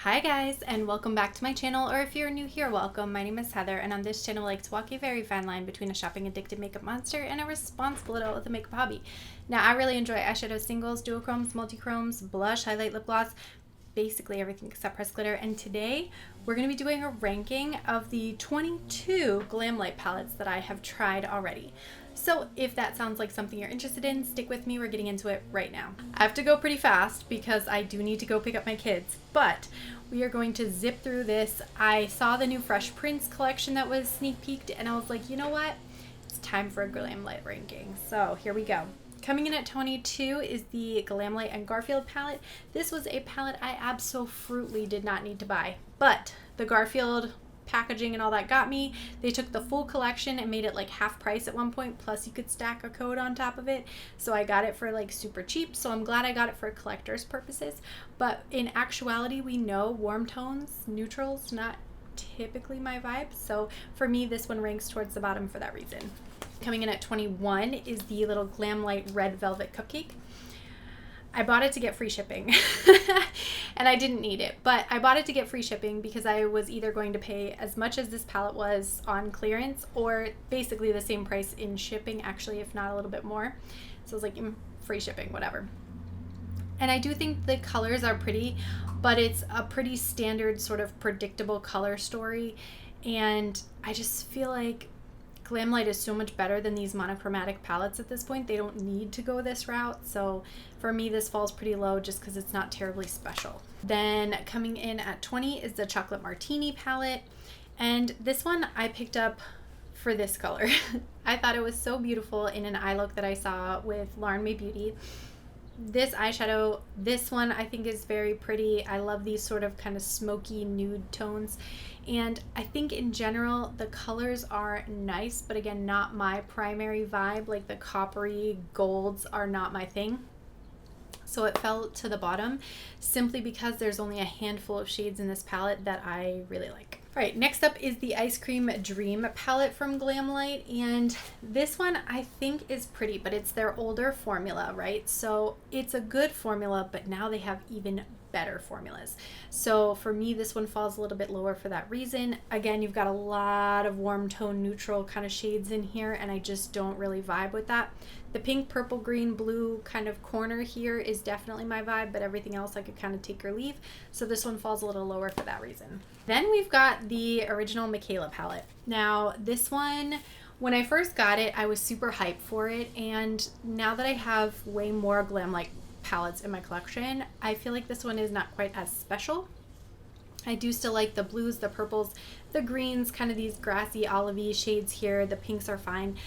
Hi guys, and welcome back to my channel, or if you're new here, welcome. My name is Heather, and on this channel I like to walk a very fine line between a shopping addicted makeup monster and a responsible adult with a makeup hobby. Now, I really enjoy eyeshadow singles, duochromes, multichromes, blush, highlight, lip gloss, basically everything except pressed glitter, and today we're going to be doing a ranking of the 22 Glamlite palettes that I have tried already. So if that sounds like something you're interested in, stick with me. We're getting into it right now. I have to go pretty fast because I do need to go pick up my kids, but we are going to zip through this. I saw the new Fresh Prince collection that was sneak peeked, and I was like, you know what? It's time for a Glamlite ranking. So here we go. Coming in at 22 is the Glamlite and Garfield palette. This was a palette I absolutely did not need to buy, but the Garfield packaging and all that got me. They took the full collection and made it like half price at one point, plus you could stack a code on top of it, so I got it for like super cheap. So I'm glad I got it for collector's purposes, but in actuality we know warm tones, neutrals, not typically my vibe, so for me this one ranks towards the bottom for that reason. Coming in at 21 is the little Glamlite Red Velvet Cupcake. I bought it to get free shipping and I didn't need it, but I bought it to get free shipping because I was either going to pay as much as this palette was on clearance or basically the same price in shipping, actually, if not a little bit more. So I was like, free shipping, whatever. And I do think the colors are pretty, but it's a pretty standard sort of predictable color story, and I just feel like Glamlite is so much better than these monochromatic palettes at this point. They don't need to go this route, so for me this falls pretty low just because it's not terribly special. Then coming in at 20 is the Chocolate Martini palette, and this one I picked up for this color. I thought it was so beautiful in an eye look that I saw with Lauren May Beauty. This eyeshadow, this one I think is very pretty. I love these sort of kind of smoky nude tones, and I think in general the colors are nice, but again, not my primary vibe. Like the coppery golds are not my thing, so it fell to the bottom simply because there's only a handful of shades in this palette that I really like. All right, next up is the Ice Cream Dream palette from Glamlite, and this one I think is pretty, but it's their older formula, right? So it's a good formula, but now they have even better formulas. So for me, this one falls a little bit lower for that reason. Again, you've got a lot of warm tone neutral kind of shades in here, and I just don't really vibe with that. The pink, purple, green, blue kind of corner here is definitely my vibe, but everything else I could kind of take or leave. So this one falls a little lower for that reason. Then we've got the original Mikayla palette. Now this one, when I first got it, I was super hyped for it, and now that I have way more Glamlite palettes in my collection, I feel like this one is not quite as special. I do still like the blues, the purples, the greens, kind of these grassy olivey shades here. The pinks are fine.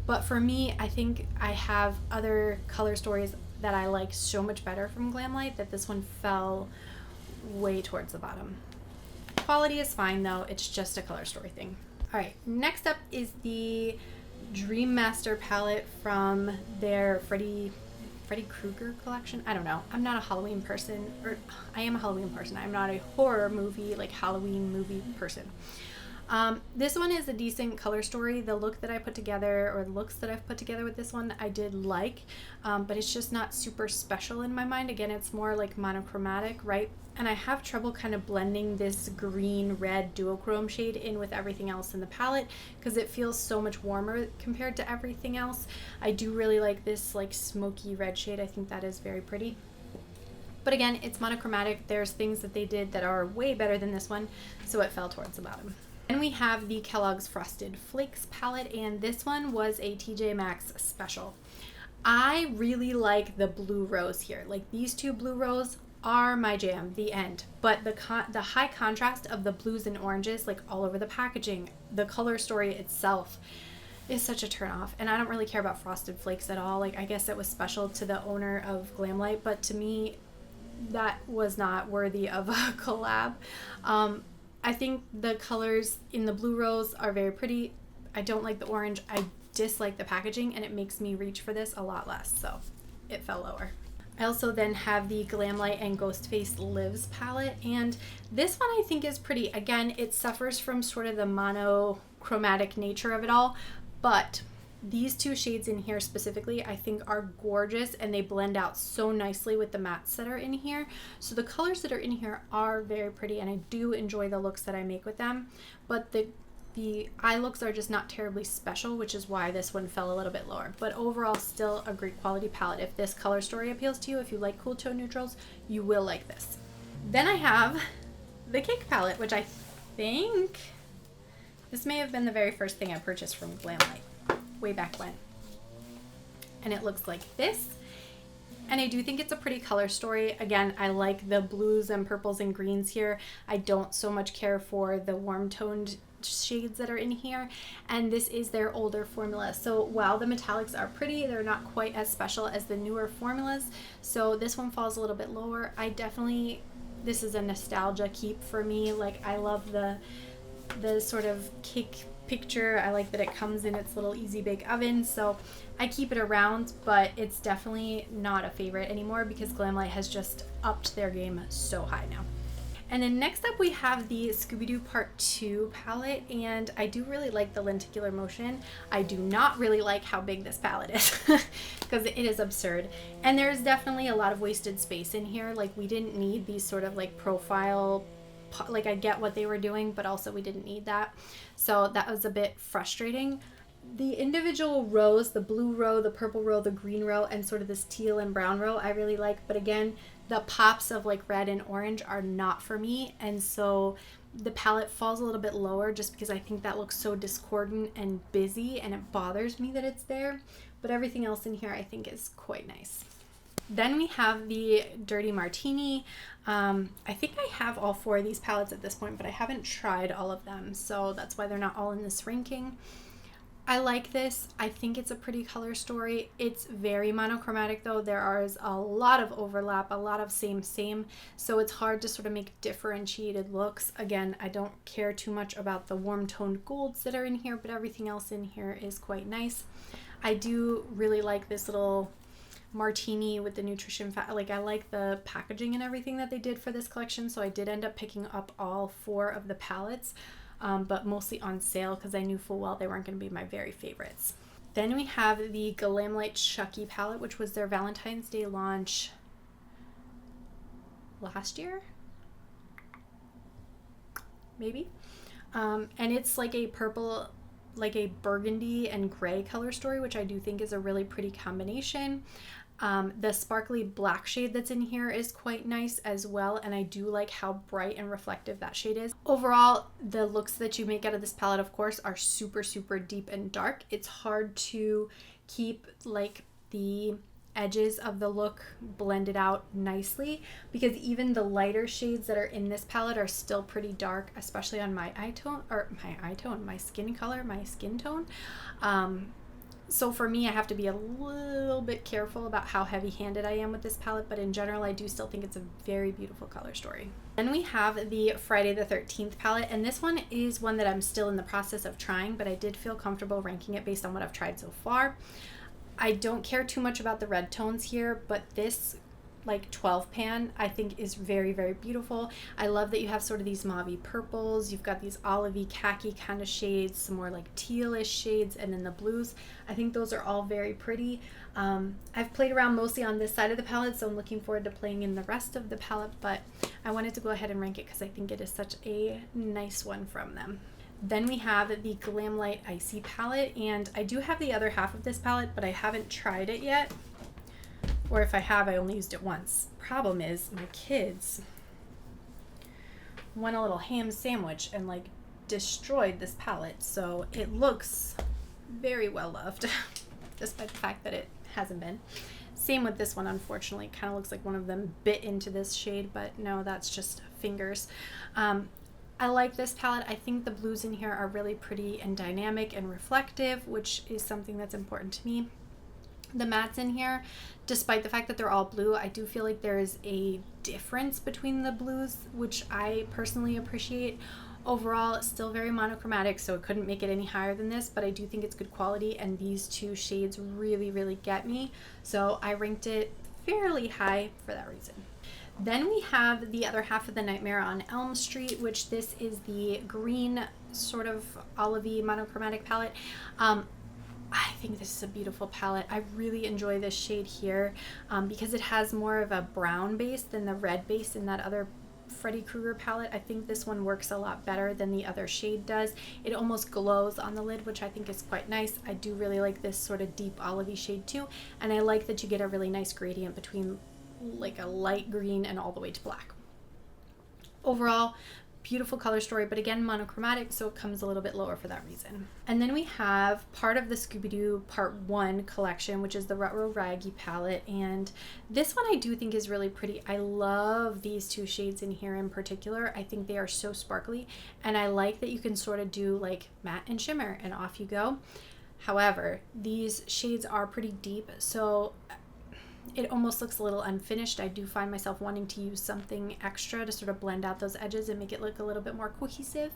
But for me, I think I have other color stories that I like so much better from Glamlite that this one fell way towards the bottom. Quality is fine though, it's just a color story thing. All right, next up is the Dream Master palette from their Freddy Kreuger collection. I don't know. I'm not a Halloween person, or I am a Halloween person. I'm not a horror movie, like Halloween movie person. This one is a decent color story. The look that I put together, or looks that I've put together with this one, I did like, but it's just not super special in my mind. Again, it's more like monochromatic, right? And I have trouble kind of blending this green red duochrome shade in with everything else in the palette because it feels so much warmer compared to everything else. I do really like this like smoky red shade. I think that is very pretty. But again, it's monochromatic. There's things that they did that are way better than this one, so it fell towards the bottom. Then we have the Kellogg's Frosted Flakes palette, and this one was a TJ Maxx special. I really like the blue rose here. Like these two blue rose are my jam, the end. But the high contrast of the blues and oranges, like all over the packaging, the color story itself is such a turn off. And I don't really care about Frosted Flakes at all. Like I guess it was special to the owner of Glamlite, but to me, that was not worthy of a collab. I think the colors in the blue rose are very pretty. I don't like the orange. I dislike the packaging, and it makes me reach for this a lot less, so it fell lower. I also then have the Glamlite and Ghostface Lives palette, and this one I think is pretty. Again, it suffers from sort of the monochromatic nature of it all, but These two shades in here specifically I think are gorgeous, and they blend out so nicely with the mattes that are in here. So the colors that are in here are very pretty, and I do enjoy the looks that I make with them, but the eye looks are just not terribly special, which is why this one fell a little bit lower. But overall, still a great quality palette. If this color story appeals to you, if you like cool tone neutrals, you will like this. Then I have the Cake palette, which I think this may have been the very first thing I purchased from Glamlite way back when. And it looks like this. And I do think it's a pretty color story. Again, I like the blues and purples and greens here. I don't so much care for the warm toned shades that are in here, and this is their older formula. So while the metallics are pretty, they're not quite as special as the newer formulas. So this one falls a little bit lower. This is a nostalgia keep for me. Like, I love the sort of cake picture. I like that it comes in its little easy bake oven, so I keep it around, but it's definitely not a favorite anymore because Glamlite has just upped their game so high now. And then next up we have the Scooby Doo Part 2 palette, and I do really like the lenticular motion. I do not really like how big this palette is because it is absurd. And there's definitely a lot of wasted space in here. Like, we didn't need these sort of like profile, like, I get what they were doing, but also we didn't need that. So that was a bit frustrating. The individual rows, the blue row, the purple row, the green row, and sort of this teal and brown row I really like, but again, the pops of like red and orange are not for me, and so the palette falls a little bit lower just because I think that looks so discordant and busy, and it bothers me that it's there, but everything else in here I think is quite nice. Then we have the Dirty Martini. I think I have all 4 of these palettes at this point, but I haven't tried all of them, so that's why they're not all in this ranking. I like this. I think it's a pretty color story. It's very monochromatic though. There is a lot of overlap, a lot of same, so it's hard to sort of make differentiated looks. Again, I don't care too much about the warm toned golds that are in here, but everything else in here is quite nice. I do really like this little Martini with the nutrition fat. Like, I like the packaging and everything that they did for this collection, so I did end up picking up all 4 of the palettes. But mostly on sale because I knew full well they weren't going to be my very favorites. Then we have the Glamlite Chucky palette, which was their Valentine's Day launch last year, maybe. And it's like a purple, like a burgundy and gray color story, which I do think is a really pretty combination. The sparkly black shade that's in here is quite nice as well, and I do like how bright and reflective that shade is. Overall, the looks that you make out of this palette, of course, are super, super deep and dark. It's hard to keep like the edges of the look blended out nicely because even the lighter shades that are in this palette are still pretty dark, especially on my my skin color, my skin tone. So for me, I have to be a little bit careful about how heavy-handed I am with this palette, but in general, I do still think it's a very beautiful color story. Then we have the Friday the 13th palette, and this one is one that I'm still in the process of trying, but I did feel comfortable ranking it based on what I've tried so far. I don't care too much about the red tones here, but this like 12 pan I think is very, very beautiful. I love that you have sort of these mauvey purples, you've got these olivey khaki kind of shades, some more like tealish shades, and then the blues. I think those are all very pretty. I've played around mostly on this side of the palette, so I'm looking forward to playing in the rest of the palette, but I wanted to go ahead and rank it because I think it is such a nice one from them. Then we have the Glamlite Icee palette, and I do have the other half of this palette, but I haven't tried it yet. Or if I have, I only used it once. Problem is, my kids want a little ham sandwich and like destroyed this palette, so it looks very well loved, despite the fact that it hasn't been. Same with this one, unfortunately. Kind of looks like one of them bit into this shade, but no, that's just fingers. I like this palette. I think the blues in here are really pretty and dynamic and reflective, which is something that's important to me. The mattes in here, despite the fact that they're all blue, I do feel like there is a difference between the blues, which I personally appreciate. Overall, it's still very monochromatic, so it couldn't make it any higher than this, but I do think it's good quality, and these 2 shades really, really get me. So I ranked it fairly high for that reason. Then we have the other half of the Nightmare on Elm Street, which this is the green sort of olivey monochromatic palette. I think this is a beautiful palette. I really enjoy this shade here because it has more of a brown base than the red base in that other Freddy Kreuger palette. I think this one works a lot better than the other shade does. It almost glows on the lid, which I think is quite nice. I do really like this sort of deep olivey shade too, and I like that you get a really nice gradient between like a light green and all the way to black. Overall, beautiful color story, but again, monochromatic, so it comes a little bit lower for that reason. And then we have part of the Scooby Doo Part 1 collection, which is the Raggy palette, and this one I do think is really pretty. I love these two shades in here in particular. I think they are so sparkly, and I like that you can sort of do like matte and shimmer, and off you go. However, these shades are pretty deep, so it almost looks a little unfinished. I do find myself wanting to use something extra to sort of blend out those edges and make it look a little bit more cohesive.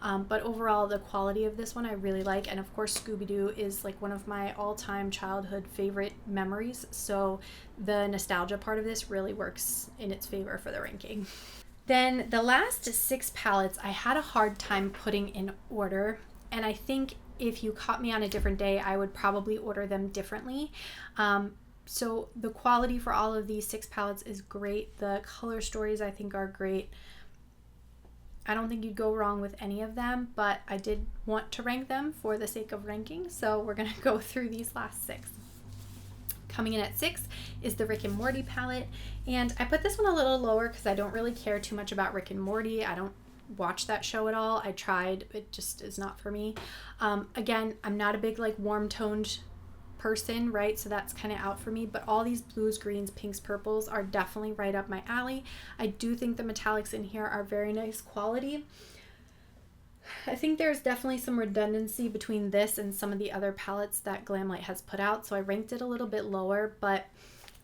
But overall, the quality of this one I really like. And of course, Scooby Doo is like one of my all-time childhood favorite memories. So the nostalgia part of this really works in its favor for the ranking. Then the last 6 palettes I had a hard time putting in order. And I think if you caught me on a different day, I would probably order them differently. So the quality for all of these 6 palettes is great. The color stories I think are great. I don't think you'd go wrong with any of them, but I did want to rank them for the sake of ranking, so we're going to go through these last 6. Coming in at 6 is the Rick and Morty palette, and I put this one a little lower because I don't really care too much about Rick and Morty. I don't watch that show at all. I tried, it just is not for me. Again, I'm not a big like warm toned person, right? So that's kind of out for me, but all these blues, greens, pinks, purples are definitely right up my alley. I do think the metallics in here are very nice quality. I think there's definitely some redundancy between this and some of the other palettes that Glamlite has put out, so I ranked it a little bit lower, but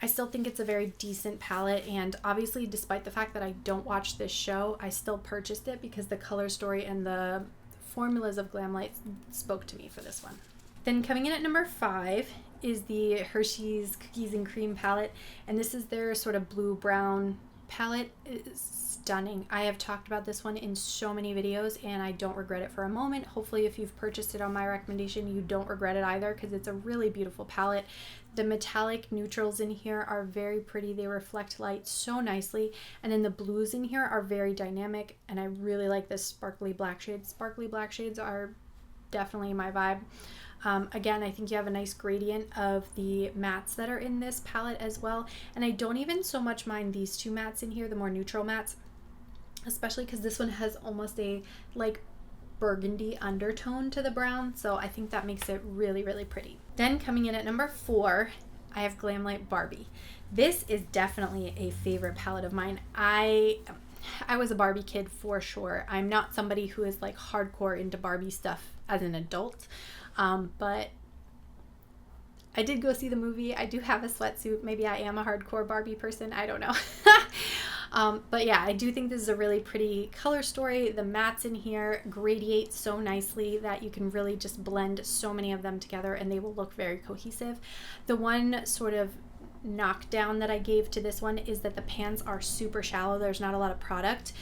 I still think it's a very decent palette, and obviously despite the fact that I don't watch this show, I still purchased it because the color story and the formulas of Glamlite spoke to me for this one. Then coming in at number 5 is the Hershey's Cookies and Cream palette, and this is their sort of blue-brown palette. It's stunning. I have talked about this one in so many videos, and I don't regret it for a moment. Hopefully, if you've purchased it on my recommendation, you don't regret it either, because it's a really beautiful palette. The metallic neutrals in here are very pretty. They reflect light so nicely, and then the blues in here are very dynamic, and I really like this sparkly black shade. Sparkly black shades are definitely my vibe. Again, I think you have a nice gradient of the mattes that are in this palette as well. And I don't even so much mind these 2 mattes in here, the more neutral mattes, especially because this one has almost a like burgundy undertone to the brown. So I think that makes it really, really pretty. Then coming in at number 4, I have Glamlite Barbie. This is definitely a favorite palette of mine. I was a Barbie kid for sure. I'm not somebody who is like hardcore into Barbie stuff as an adult. But I did go see the movie. I do have a sweatsuit. Maybe I am a hardcore Barbie person. I don't know. But yeah, I do think this is a really pretty color story. The mattes in here gradiate so nicely that you can really just blend so many of them together and they will look very cohesive. The one sort of knockdown that I gave to this one is that the pans are super shallow. There's not a lot of product.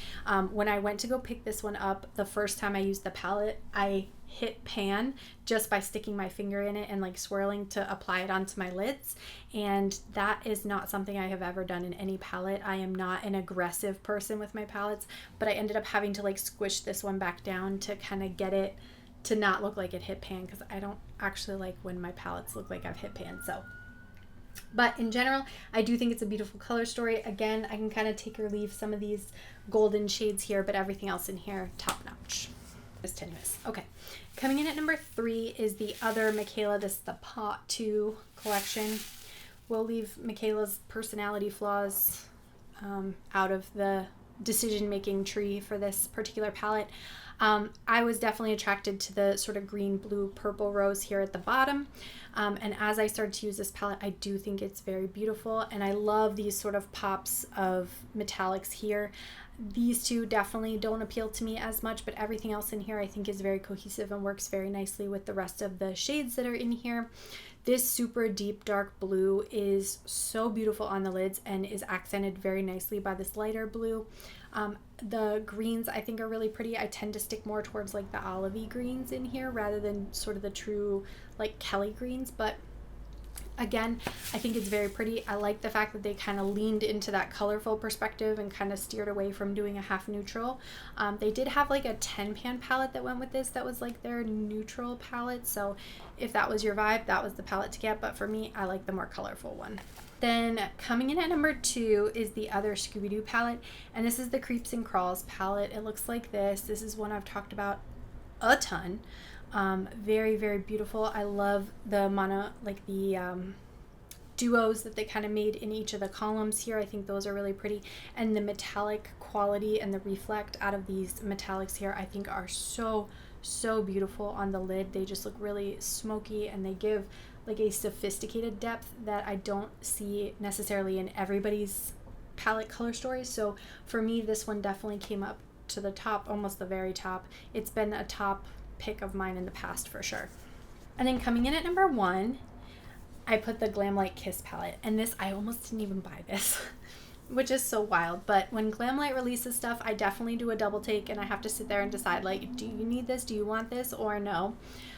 When I went to go pick this one up, the first time I used the palette, I hit pan just by sticking my finger in it and like swirling to apply it onto my lids, and that is not something I have ever done in any palette. I am not an aggressive person with my palettes, but I ended up having to like squish this one back down to kind of get it to not look like it hit pan, because I don't actually like when my palettes look like I've hit pan. But in general, I do think it's a beautiful color story. Again, I can kind of take or leave some of these golden shades here, but everything else in here, top notch. It's tenuous. Okay, coming in at number 3 is the other Mikayla. This is the Pot 2 collection. We'll leave Mikayla's personality flaws out of the decision-making tree for this particular palette. I was definitely attracted to the sort of green, blue, purple rose here at the bottom. And as I started to use this palette, I do think it's very beautiful. And I love these sort of pops of metallics here. These 2 definitely don't appeal to me as much, but everything else in here I think is very cohesive and works very nicely with the rest of the shades that are in here. This super deep dark blue is so beautiful on the lids and is accented very nicely by this lighter blue. The greens I think are really pretty. I tend to stick more towards like the olivey greens in here rather than sort of the true like Kelly greens, but again, I think it's very pretty. I like the fact that they kind of leaned into that colorful perspective and kind of steered away from doing a half neutral. They did have like a 10-pan palette that went with this that was like their neutral palette, so if that was your vibe, that was the palette to get, but for me, I like the more colorful one. Then coming in at number 2 is the other Scooby Doo palette, and this is the Creeps and Crawls palette. It looks like this. This is one I've talked about a ton. Very, very beautiful. I love the duos that they kind of made in each of the columns here. I think those are really pretty, and the metallic quality and the reflect out of these metallics here I think are so beautiful on the lid. They just look really smoky, and they give like a sophisticated depth that I don't see necessarily in everybody's palette color stories. So for me, this one definitely came up to the top, almost the very top. It's been a top pick of mine in the past for sure. And then coming in at number 1, I put the Glamlite Kiss palette, and this, I almost didn't even buy this which is so wild, but when Glamlite releases stuff, I definitely do a double take, and I have to sit there and decide, like, do you need this, do you want this, or no?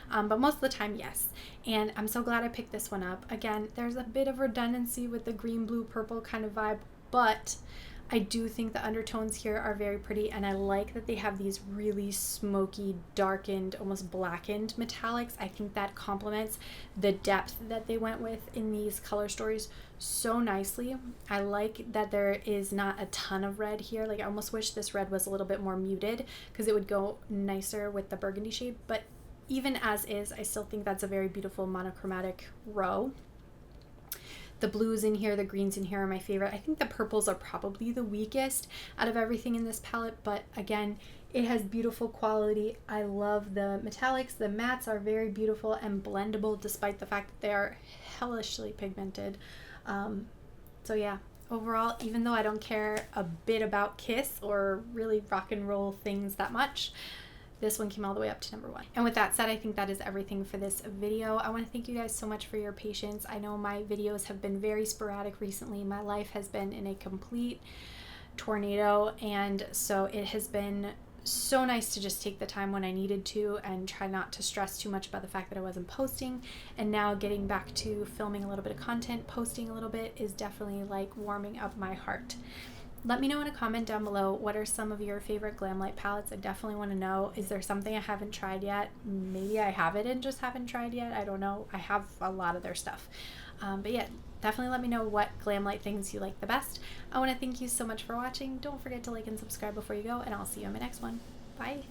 But most of the time, yes. And I'm so glad I picked this one up. Again, there's a bit of redundancy with the green, blue, purple kind of vibe, but I do think the undertones here are very pretty, and I like that they have these really smoky, darkened, almost blackened metallics. I think that complements the depth that they went with in these color stories so nicely. I like that there is not a ton of red here. Like, I almost wish this red was a little bit more muted because it would go nicer with the burgundy shade, but even as is, I still think that's a very beautiful monochromatic row. The blues in here, the greens in here are my favorite. I think the purples are probably the weakest out of everything in this palette, but again, it has beautiful quality. I love the metallics. The mattes are very beautiful and blendable despite the fact that they are hellishly pigmented. So yeah, overall, even though I don't care a bit about Kiss or really rock and roll things that much, this one came all the way up to number 1. And with that said, I think that is everything for this video. I want to thank you guys so much for your patience. I know my videos have been very sporadic recently. My life has been in a complete tornado, and so it has been so nice to just take the time when I needed to and try not to stress too much about the fact that I wasn't posting. And now getting back to filming a little bit of content, posting a little bit, is definitely like warming up my heart. Let me know in a comment down below, what are some of your favorite Glamlite palettes? I definitely want to know. Is there something I haven't tried yet? Maybe I have it and just haven't tried yet. I don't know. I have a lot of their stuff. But yeah, definitely let me know what Glamlite things you like the best. I want to thank you so much for watching. Don't forget to like and subscribe before you go, and I'll see you in my next one. Bye.